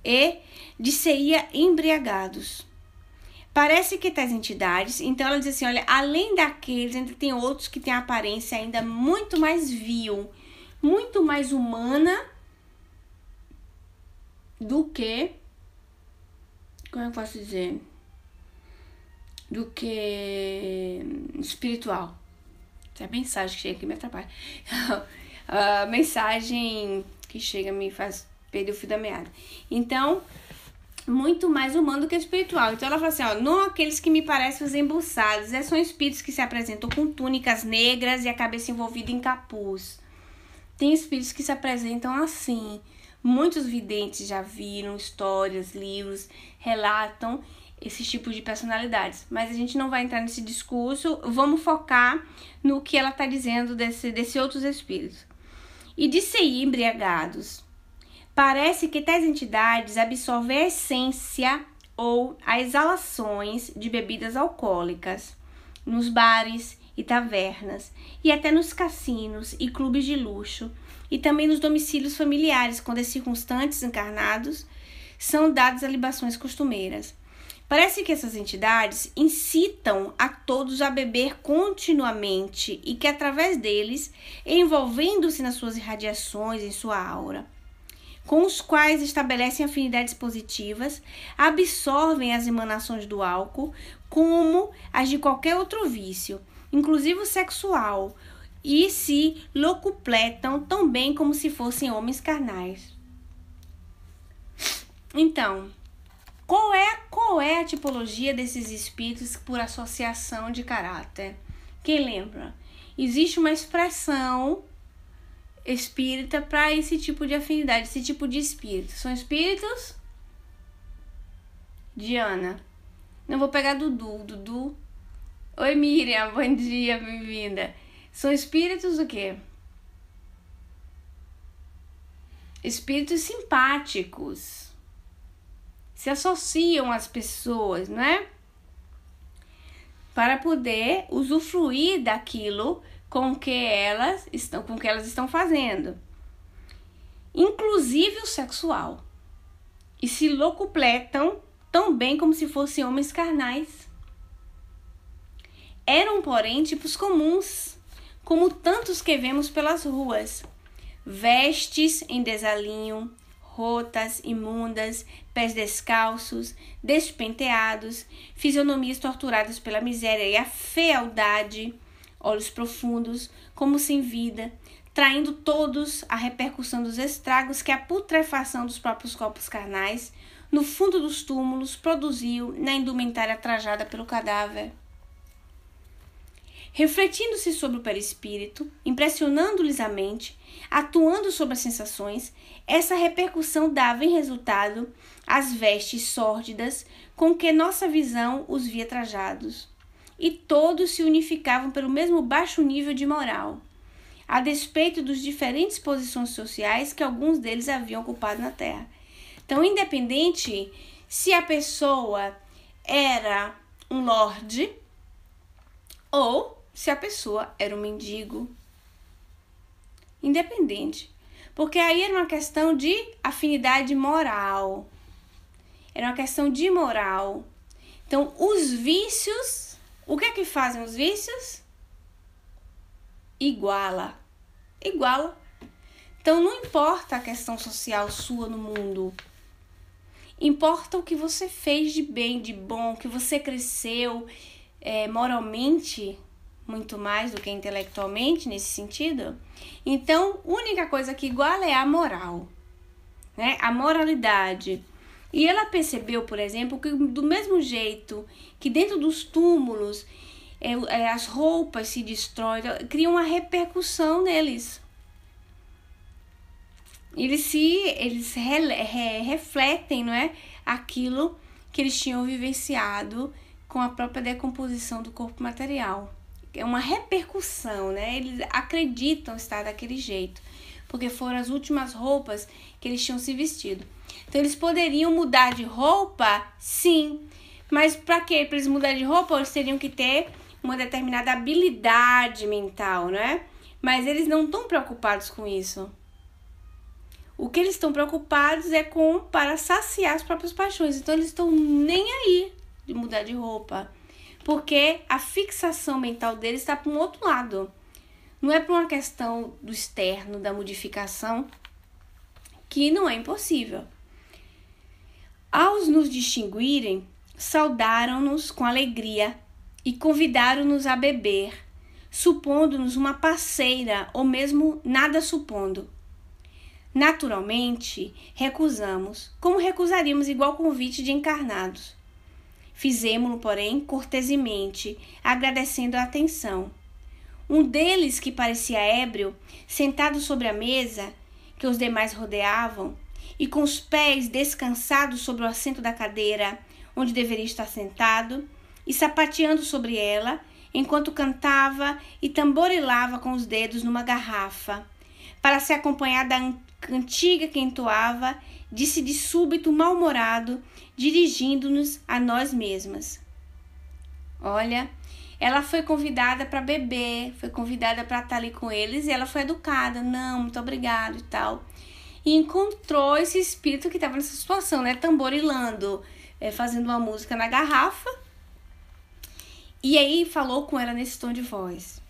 e dir-se-ia embriagados. Parece que tais entidades, então ela diz assim, olha, além daqueles, ainda tem outros que têm a aparência ainda muito mais vil, muito mais humana do que, como eu posso dizer, do que espiritual. Essa é a mensagem que chega aqui me atrapalha. A mensagem que chega me faz perder o fio da meada. Então, muito mais humano do que espiritual. Então ela fala assim, ó, não aqueles que me parecem os embolsados, são espíritos que se apresentam com túnicas negras e a cabeça envolvida em capuz. Tem espíritos que se apresentam assim. Muitos videntes já viram histórias, livros, relatam esses tipos de personalidades. Mas a gente não vai entrar nesse discurso, vamos focar no que ela está dizendo desse outros espíritos. E dir-se-ia embriagados. Parece que tais entidades absorvem a essência ou as exalações de bebidas alcoólicas nos bares e tavernas, e até nos cassinos e clubes de luxo, e também nos domicílios familiares, quando os circunstantes encarnados são dados a libações costumeiras. Parece que essas entidades incitam a todos a beber continuamente e que, através deles, envolvendo-se nas suas irradiações, em sua aura, com os quais estabelecem afinidades positivas, absorvem as emanações do álcool como as de qualquer outro vício, inclusive o sexual, e se locupletam tão bem como se fossem homens carnais. Então, qual é a tipologia desses espíritos por associação de caráter? Quem lembra? Existe uma expressão espírita para esse tipo de afinidade, esse tipo de espírito. São espíritos? Diana. Não vou pegar Dudu. Oi, Miriam, bom dia, bem-vinda. São espíritos o quê? Espíritos simpáticos. Se associam às pessoas, não é? Para poder usufruir daquilo com que elas estão fazendo. Inclusive o sexual. E se locupletam tão bem como se fossem homens carnais. Eram, porém, tipos comuns, como tantos que vemos pelas ruas. Vestes em desalinho, rotas, imundas, pés descalços, despenteados, fisionomias torturadas pela miséria e a fealdade, olhos profundos, como sem vida, traindo todos a repercussão dos estragos que a putrefação dos próprios corpos carnais, no fundo dos túmulos, produziu na indumentária trajada pelo cadáver. Refletindo-se sobre o perispírito, impressionando-lhes a mente, atuando sobre as sensações, essa repercussão dava em resultado as vestes sórdidas com que nossa visão os via trajados, e todos se unificavam pelo mesmo baixo nível de moral, a despeito dos diferentes posições sociais que alguns deles haviam ocupado na Terra. Então, independente se a pessoa era um lorde ou se a pessoa era um mendigo. Independente. Porque aí era uma questão de afinidade moral. Era uma questão de moral. Então, os vícios, o que é que fazem os vícios? Iguala. Então, não importa a questão social sua no mundo. Importa o que você fez de bem, de bom, que você cresceu moralmente, muito mais do que intelectualmente, nesse sentido. Então, a única coisa que iguala é a moral, né? A moralidade. E ela percebeu, por exemplo, que do mesmo jeito que dentro dos túmulos as roupas se destroem, cria uma repercussão neles. Eles refletem, não é? Aquilo que eles tinham vivenciado com a própria decomposição do corpo material. É uma repercussão, né? Eles acreditam estar daquele jeito, porque foram as últimas roupas que eles tinham se vestido. Então, eles poderiam mudar de roupa, sim. Mas para quê? Para eles mudarem de roupa, eles teriam que ter uma determinada habilidade mental, né? Mas eles não estão preocupados com isso. O que eles estão preocupados para saciar as próprias paixões. Então, eles estão nem aí de mudar de roupa. Porque a fixação mental deles está para um outro lado. Não é para uma questão do externo, da modificação, que não é impossível. Ao nos distinguirem, saudaram-nos com alegria e convidaram-nos a beber, supondo-nos uma parceira ou mesmo nada supondo. Naturalmente, recusamos, como recusaríamos igual convite de encarnados. Fizemo-lo, porém, cortesemente, agradecendo a atenção. Um deles, que parecia ébrio, sentado sobre a mesa, que os demais rodeavam, e com os pés descansados sobre o assento da cadeira, onde deveria estar sentado, e sapateando sobre ela, enquanto cantava e tamborilava com os dedos numa garrafa, para se acompanhar da cantiga que entoava, disse de súbito mal-humorado, dirigindo-nos a nós mesmas. Olha, ela foi convidada para beber, foi convidada para estar ali com eles e ela foi educada, não, muito obrigado e tal. E encontrou esse espírito que estava nessa situação, né, tamborilando, fazendo uma música na garrafa. E aí falou com ela nesse tom de voz.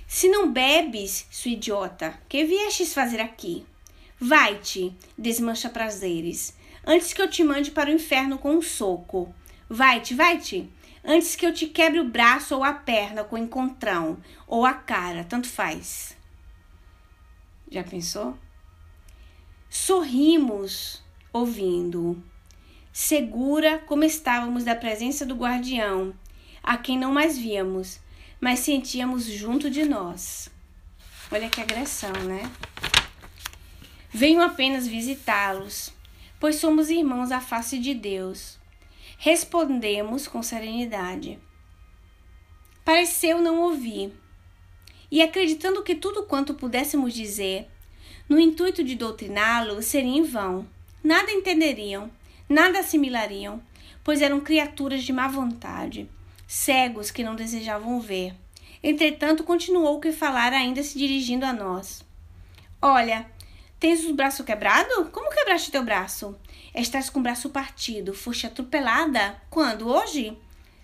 Se não bebes, sua idiota, que viestes fazer aqui? Vai-te, desmancha prazeres, antes que eu te mande para o inferno com um soco. Vai-te, antes que eu te quebre o braço ou a perna com o encontrão, ou a cara, tanto faz. Já pensou? Sorrimos, ouvindo-o, segura como estávamos da presença do guardião, a quem não mais víamos, mas sentíamos junto de nós. Olha que agressão, né? Venho apenas visitá-los, pois somos irmãos à face de Deus. Respondemos com serenidade. Pareceu não ouvir, e acreditando que tudo quanto pudéssemos dizer, no intuito de doutriná-los, seria em vão. Nada entenderiam, nada assimilariam, pois eram criaturas de má vontade, cegos que não desejavam ver. Entretanto, continuou o que falara, ainda se dirigindo a nós. Olha, tens o braço quebrado? Como quebraste teu braço? Estás com o braço partido. Foste atropelada? Quando? Hoje?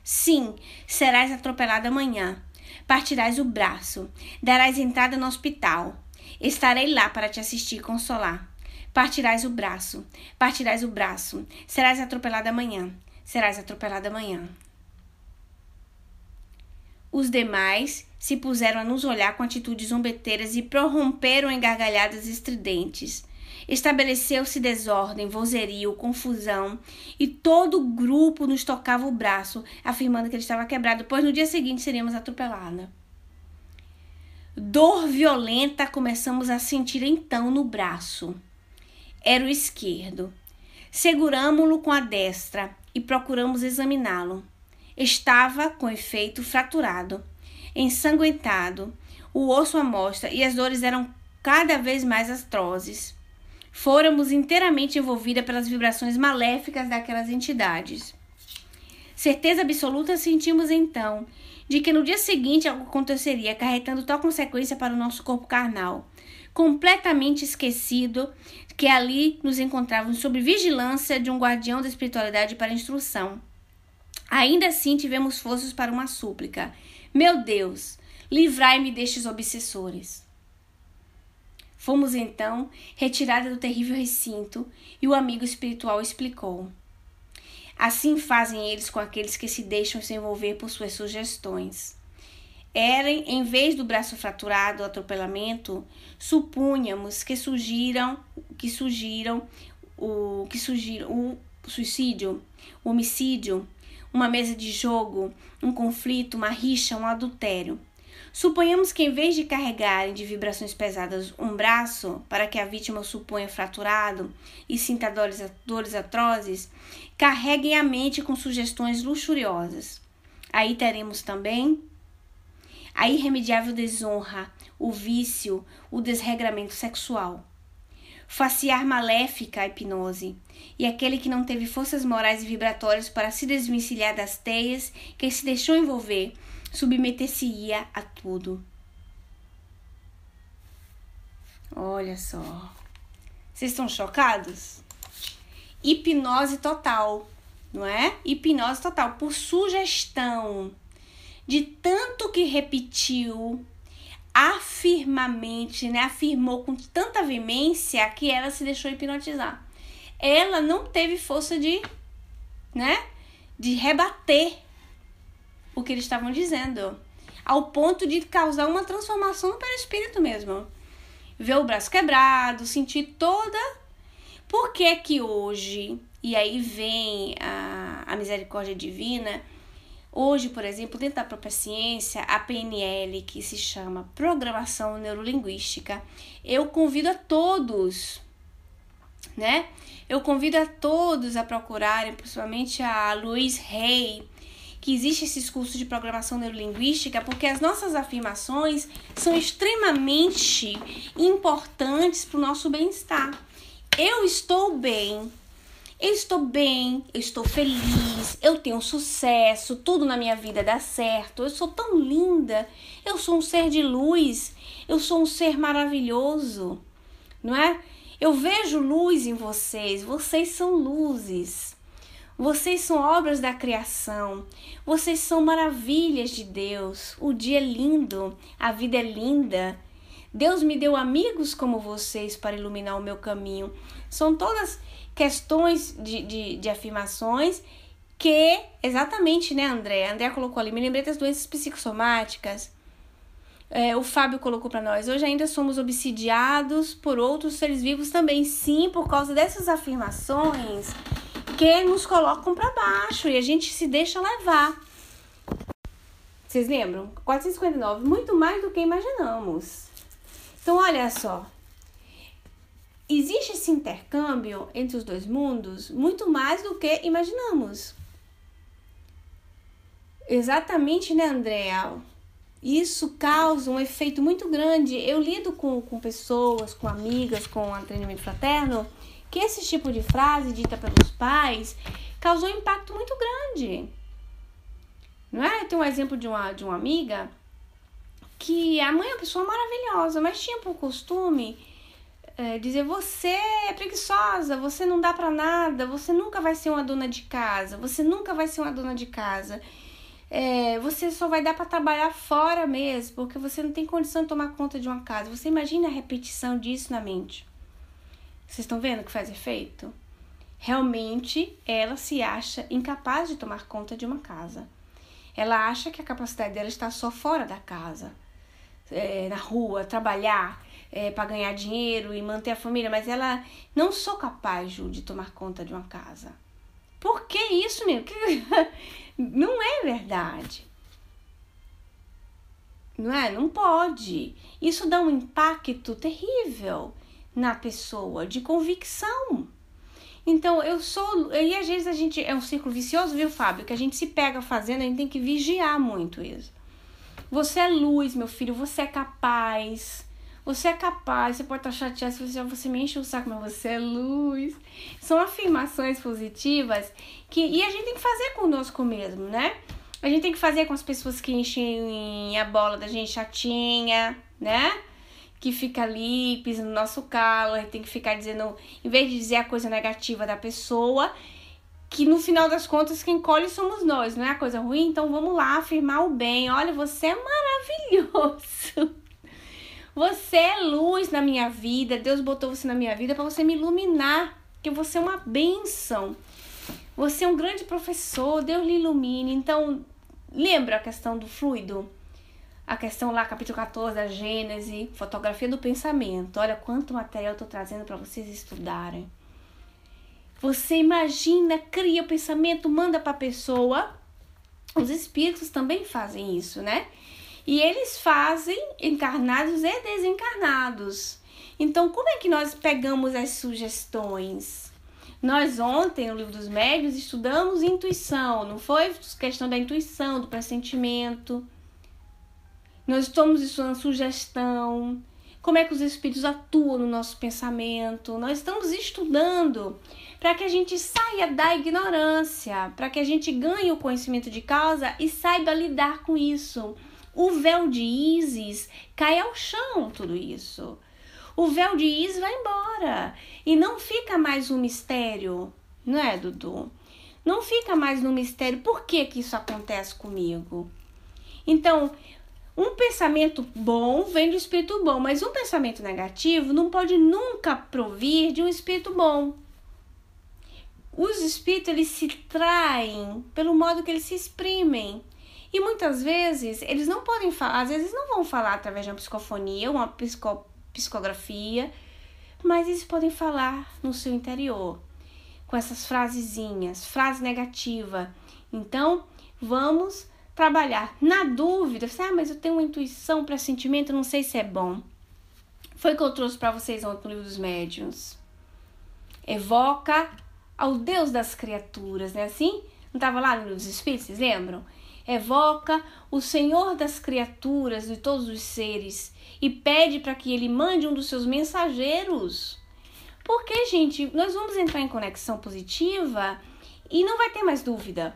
Sim, serás atropelada amanhã. Partirás o braço. Darás entrada no hospital. Estarei lá para te assistir e consolar. Partirás o braço. Partirás o braço. Serás atropelada amanhã. Serás atropelada amanhã. Os demais se puseram a nos olhar com atitudes zombeteiras e prorromperam em gargalhadas estridentes. Estabeleceu-se desordem, vozerio, confusão, e todo o grupo nos tocava o braço, afirmando que ele estava quebrado, pois no dia seguinte seríamos atropelados. Dor violenta começamos a sentir então no braço. Era o esquerdo. Seguramo-lo com a destra e procuramos examiná-lo. Estava, com efeito, fraturado, ensanguentado, o osso à mostra, e as dores eram cada vez mais atrozes. Fôramos inteiramente envolvidas pelas vibrações maléficas daquelas entidades. Certeza absoluta sentimos então de que no dia seguinte algo aconteceria, acarretando tal consequência para o nosso corpo carnal, completamente esquecido que ali nos encontrávamos sob vigilância de um guardião da espiritualidade para instrução. Ainda assim tivemos forças para uma súplica. Meu Deus, livrai-me destes obsessores. Fomos então retirados do terrível recinto e o amigo espiritual explicou. Assim fazem eles com aqueles que se deixam se envolver por suas sugestões. Em vez do braço fraturado, o atropelamento, supunhamos que surgiram o suicídio, o homicídio, uma mesa de jogo, um conflito, uma rixa, um adultério. Suponhamos que, em vez de carregarem de vibrações pesadas um braço, para que a vítima o suponha fraturado e sinta dores atrozes, carreguem a mente com sugestões luxuriosas. Aí teremos também a irremediável desonra, o vício, o desregramento sexual. Faciar maléfica a hipnose, e aquele que não teve forças morais e vibratórias para se desvencilhar das teias que se deixou envolver, submeter-se-ia a tudo. Olha só. Vocês estão chocados? Hipnose total, não é? Hipnose total, por sugestão. De tanto que repetiu, afirmamente, né? Afirmou com tanta veemência que ela se deixou hipnotizar. Ela não teve força de rebater o que eles estavam dizendo, ao ponto de causar uma transformação no perispírito mesmo. Ver o braço quebrado, sentir toda... Por que que hoje, e aí vem a misericórdia divina, hoje, por exemplo, dentro da própria ciência, a PNL, que se chama Programação Neurolinguística, eu convido a todos, né? Eu convido a todos a procurarem, principalmente a Louise Hay, que existe esses cursos de programação neurolinguística, porque as nossas afirmações são extremamente importantes para o nosso bem-estar. Eu estou bem, eu estou feliz, eu tenho sucesso, tudo na minha vida dá certo, eu sou tão linda, eu sou um ser de luz, eu sou um ser maravilhoso, não é? Eu vejo luz em vocês, vocês são luzes. Vocês são obras da criação, vocês são maravilhas de Deus, o dia é lindo, a vida é linda. Deus me deu amigos como vocês para iluminar o meu caminho. São todas questões de afirmações que, exatamente, né, André? A André colocou ali, me lembrei das doenças psicossomáticas. O Fábio colocou para nós, hoje ainda somos obsidiados por outros seres vivos também. Sim, por causa dessas afirmações que nos colocam para baixo e a gente se deixa levar. Vocês lembram? 459, muito mais do que imaginamos. Então, olha só. Existe esse intercâmbio entre os dois mundos muito mais do que imaginamos. Exatamente, né, Andréa? Isso causa um efeito muito grande. Eu lido com pessoas, com amigas, com treinamento fraterno, que esse tipo de frase dita pelos pais causou um impacto muito grande. Não é? Eu tenho um exemplo de uma amiga que a mãe é uma pessoa maravilhosa, mas tinha por costume dizer: você é preguiçosa, você não dá pra nada, você nunca vai ser uma dona de casa, você nunca vai ser uma dona de casa. Você só vai dar pra trabalhar fora mesmo, porque você não tem condição de tomar conta de uma casa. Você imagina a repetição disso na mente. Vocês estão vendo que faz efeito? Realmente, ela se acha incapaz de tomar conta de uma casa. Ela acha que a capacidade dela está só fora da casa, na rua, trabalhar para ganhar dinheiro e manter a família, mas ela não sou capaz, Ju, de tomar conta de uma casa. Por que isso, mesmo? Não é verdade. Não é? Não pode. Isso dá um impacto terrível na pessoa, de convicção. Então, e às vezes a gente, é um círculo vicioso, viu, Fábio? Que a gente se pega fazendo, a gente tem que vigiar muito isso. Você é luz, meu filho, você é capaz. Você é capaz, você pode estar chateado se você me enche o saco, mas você é luz. São afirmações positivas e a gente tem que fazer conosco mesmo, né? A gente tem que fazer com as pessoas que enchem a bola da gente chatinha, né? Que fica ali, pisa no nosso calo, a gente tem que ficar dizendo, em vez de dizer a coisa negativa da pessoa, que no final das contas quem colhe somos nós, não é a coisa ruim? Então vamos lá afirmar o bem. Olha, você é maravilhoso. Você é luz na minha vida. Deus botou você na minha vida para você me iluminar, porque você é uma bênção. Você é um grande professor, Deus lhe ilumine. Então, lembra a questão do fluido? A questão lá, capítulo 14 da Gênese, fotografia do pensamento. Olha quanto material eu estou trazendo para vocês estudarem. Você imagina, cria o pensamento, manda para a pessoa. Os espíritos também fazem isso, né? E eles fazem encarnados e desencarnados. Então, como é que nós pegamos as sugestões? Nós ontem, no Livro dos Médiuns, estudamos intuição. Não foi questão da intuição, do pressentimento. Nós estamos estudando sugestão. Como é que os espíritos atuam no nosso pensamento. Nós estamos estudando para que a gente saia da ignorância. Para que a gente ganhe o conhecimento de causa e saiba lidar com isso. O véu de Ísis cai ao chão, tudo isso. O véu de Ísis vai embora. E não fica mais um mistério, não é, Dudu? Não fica mais no mistério. Por que que isso acontece comigo? Então, um pensamento bom vem do espírito bom, mas um pensamento negativo não pode nunca provir de um espírito bom. Os espíritos, eles se traem pelo modo que eles se exprimem. E muitas vezes eles não podem falar, às vezes não vão falar através de uma psicofonia, uma psicografia, mas eles podem falar no seu interior, com essas frasezinhas, frase negativa. Então, vamos trabalhar. Na dúvida, mas eu tenho uma intuição, pressentimento, não sei se é bom. Foi o que eu trouxe para vocês ontem no Livro dos Médiuns. Evoca ao Deus das criaturas, né? Assim? Não estava lá no Livro dos Espíritos, vocês lembram? Evoca o Senhor das criaturas, de todos os seres, e pede para que ele mande um dos seus mensageiros. Porque, gente, nós vamos entrar em conexão positiva e não vai ter mais dúvida.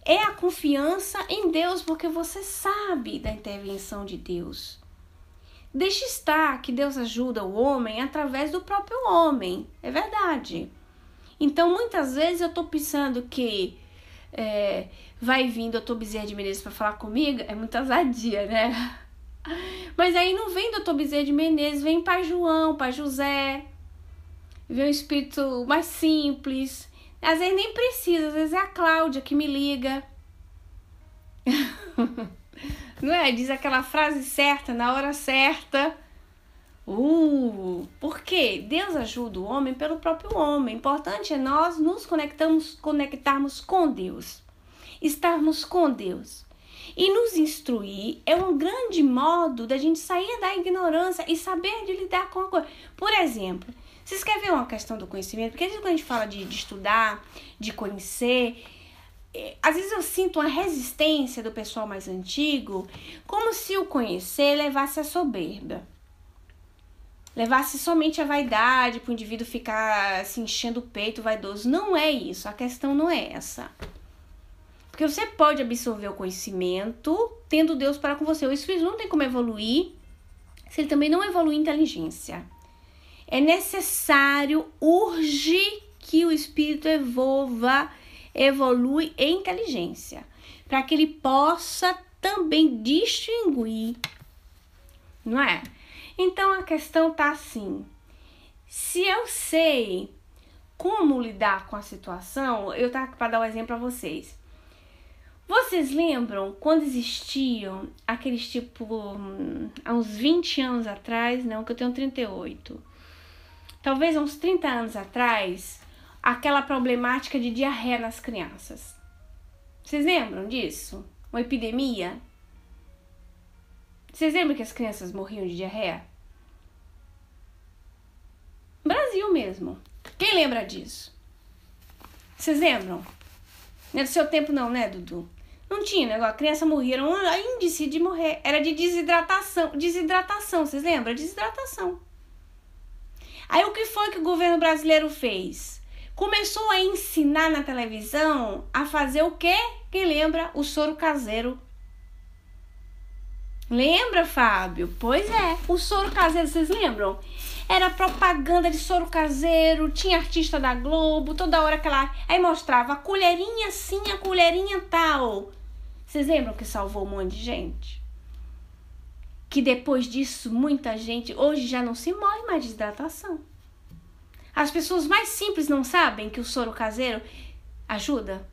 É a confiança em Deus, porque você sabe da intervenção de Deus. Deixa estar que Deus ajuda o homem através do próprio homem. É verdade. Então, muitas vezes eu estou pensando que vai vir Dr. Bezerra de Menezes para falar comigo, é muita ousadia, né? Mas aí não vem Dr. Bezerra de Menezes, vem Pai João, Pai José, vem um espírito mais simples. Às vezes nem precisa, às vezes é a Cláudia que me liga. Não é? Diz aquela frase certa, na hora certa. Por quê? Deus ajuda o homem pelo próprio homem. O importante é nós nos conectarmos com Deus. Estarmos com Deus. E nos instruir é um grande modo da gente sair da ignorância e saber de lidar com a coisa. Por exemplo, vocês querem ver uma questão do conhecimento? Porque às vezes quando a gente fala de estudar, de conhecer, às vezes eu sinto uma resistência do pessoal mais antigo, como se o conhecer levasse a soberba. Levasse somente a vaidade, para o indivíduo ficar se enchendo o peito vaidoso. Não é isso, a questão não é essa. Porque você pode absorver o conhecimento tendo Deus para com você. O espírito não tem como evoluir se ele também não evoluir inteligência. É necessário, urge que o espírito evolui em inteligência, para que ele possa também distinguir, não é? Então a questão tá assim: se eu sei como lidar com a situação, eu tá para dar um exemplo para vocês. Vocês lembram quando existiam aqueles tipo, há uns 20 anos atrás, não, que eu tenho 38, talvez há uns 30 anos atrás, aquela problemática de diarreia nas crianças. Vocês lembram disso? Uma epidemia? Vocês lembram que as crianças morriam de diarreia? Brasil mesmo. Quem lembra disso? Vocês lembram? Não é do seu tempo não, né, Dudu? Não tinha negócio, a criança morria, era um índice de morrer, era de desidratação, vocês lembram? Desidratação. Aí o que foi que o governo brasileiro fez? Começou a ensinar na televisão a fazer o quê? Quem lembra? O soro caseiro. Lembra, Fábio? Pois é, o soro caseiro, vocês lembram? Era propaganda de soro caseiro, tinha artista da Globo, toda hora aquela... Aí mostrava a colherinha assim, a colherinha tal. Vocês lembram que salvou um monte de gente? Que depois disso, muita gente... Hoje já não se morre mais de desidratação. As pessoas mais simples não sabem que o soro caseiro ajuda?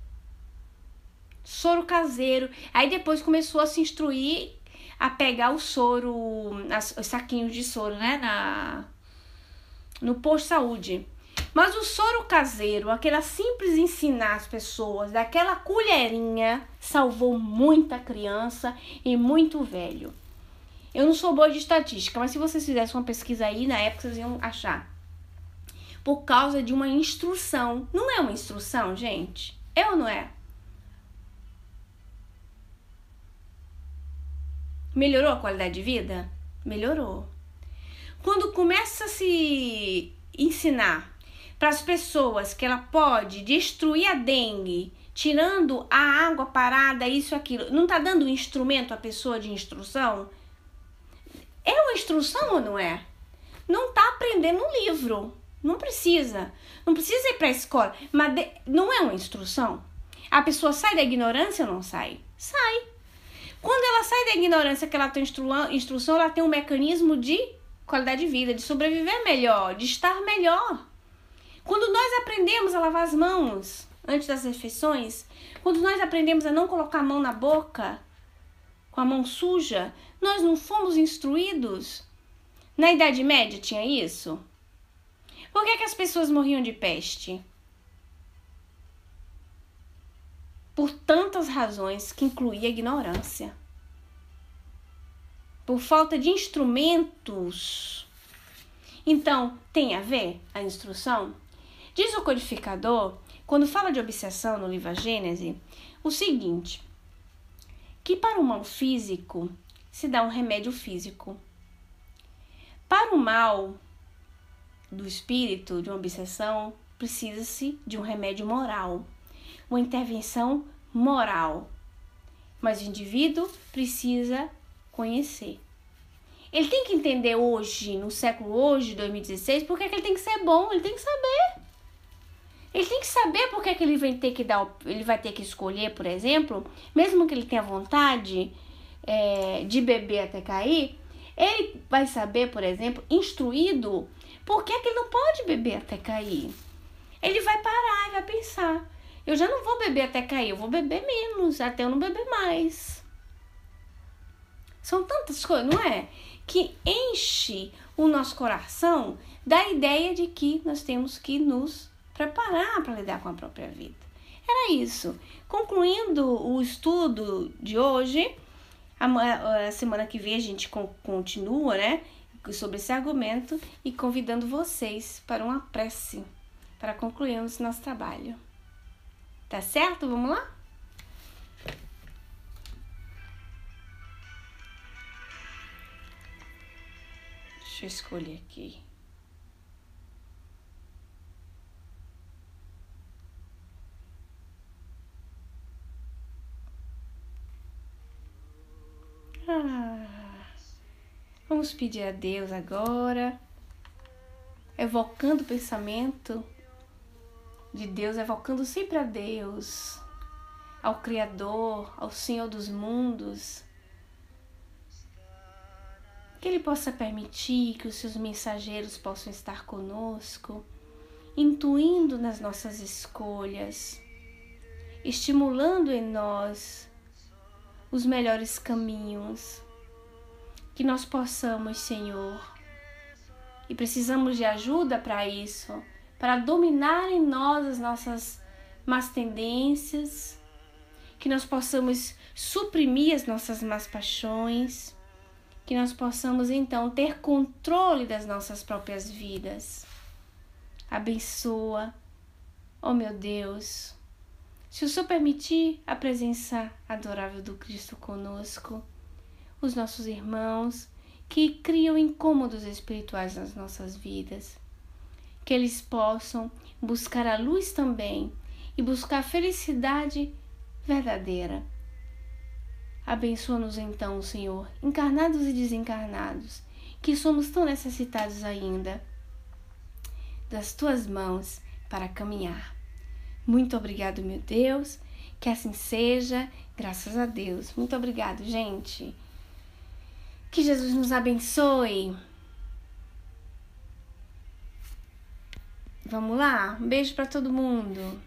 Soro caseiro. Aí depois começou a se instruir a pegar o soro, os saquinhos de soro, né? No posto de saúde. Mas o soro caseiro, aquela simples ensinar as pessoas, daquela colherinha, salvou muita criança e muito velho. Eu não sou boa de estatística, mas se vocês fizessem uma pesquisa aí, na época vocês iam achar. Por causa de uma instrução. Não é uma instrução, gente? É ou não é? Melhorou a qualidade de vida? Melhorou. Quando começa a se ensinar para as pessoas que ela pode destruir a dengue, tirando a água parada, isso, aquilo, não tá dando um instrumento à pessoa de instrução? É uma instrução ou não é? Não tá aprendendo um livro. Não precisa. Não precisa ir para a escola. Mas não é uma instrução? A pessoa sai da ignorância ou não sai? Sai. Quando ela sai da ignorância que ela tem instrução, ela tem um mecanismo de qualidade de vida, de sobreviver melhor, de estar melhor. Quando nós aprendemos a lavar as mãos antes das refeições, quando nós aprendemos a não colocar a mão na boca com a mão suja, nós não fomos instruídos. Na Idade Média tinha isso? Por que as pessoas morriam de peste? Por tantas razões que incluía a ignorância. Por falta de instrumentos. Então, tem a ver a instrução? Diz o codificador, quando fala de obsessão no livro A Gênese, o seguinte, que para o mal físico se dá um remédio físico. Para o mal do espírito, de uma obsessão, precisa-se de um remédio moral, uma intervenção moral. Mas o indivíduo precisa conhecer. Ele tem que entender hoje, no século hoje, 2016, por que ele tem que ser bom, ele tem que saber. Ele tem que saber por que ele vai ter que ele vai ter que escolher, por exemplo, mesmo que ele tenha vontade de beber até cair, ele vai saber, por exemplo, instruído, por que ele não pode beber até cair. Ele vai parar e vai pensar, eu já não vou beber até cair, eu vou beber menos, até eu não beber mais. São tantas coisas, não é? Que enche o nosso coração da ideia de que nós temos que nos preparar para lidar com a própria vida. Era isso. Concluindo o estudo de hoje, a semana que vem a gente continua, né, sobre esse argumento e convidando vocês para uma prece para concluirmos nosso trabalho. Tá certo? Vamos lá? Deixa eu escolher aqui. Vamos pedir a Deus agora, evocando o pensamento de Deus, evocando sempre a Deus, ao Criador, ao Senhor dos mundos, que Ele possa permitir que os seus mensageiros possam estar conosco, intuindo nas nossas escolhas, estimulando em nós os melhores caminhos. Que nós possamos, Senhor, e precisamos de ajuda para isso, para dominar em nós as nossas más tendências, que nós possamos suprimir as nossas más paixões, que nós possamos então ter controle das nossas próprias vidas. Abençoa, ó meu Deus, se o Senhor permitir a presença adorável do Cristo conosco, os nossos irmãos que criam incômodos espirituais nas nossas vidas, que eles possam buscar a luz também e buscar a felicidade verdadeira. Abençoa-nos então, Senhor, encarnados e desencarnados, que somos tão necessitados ainda das Tuas mãos para caminhar. Muito obrigado, meu Deus, que assim seja, graças a Deus. Muito obrigado, gente. Que Jesus nos abençoe. Vamos lá? Um beijo para todo mundo.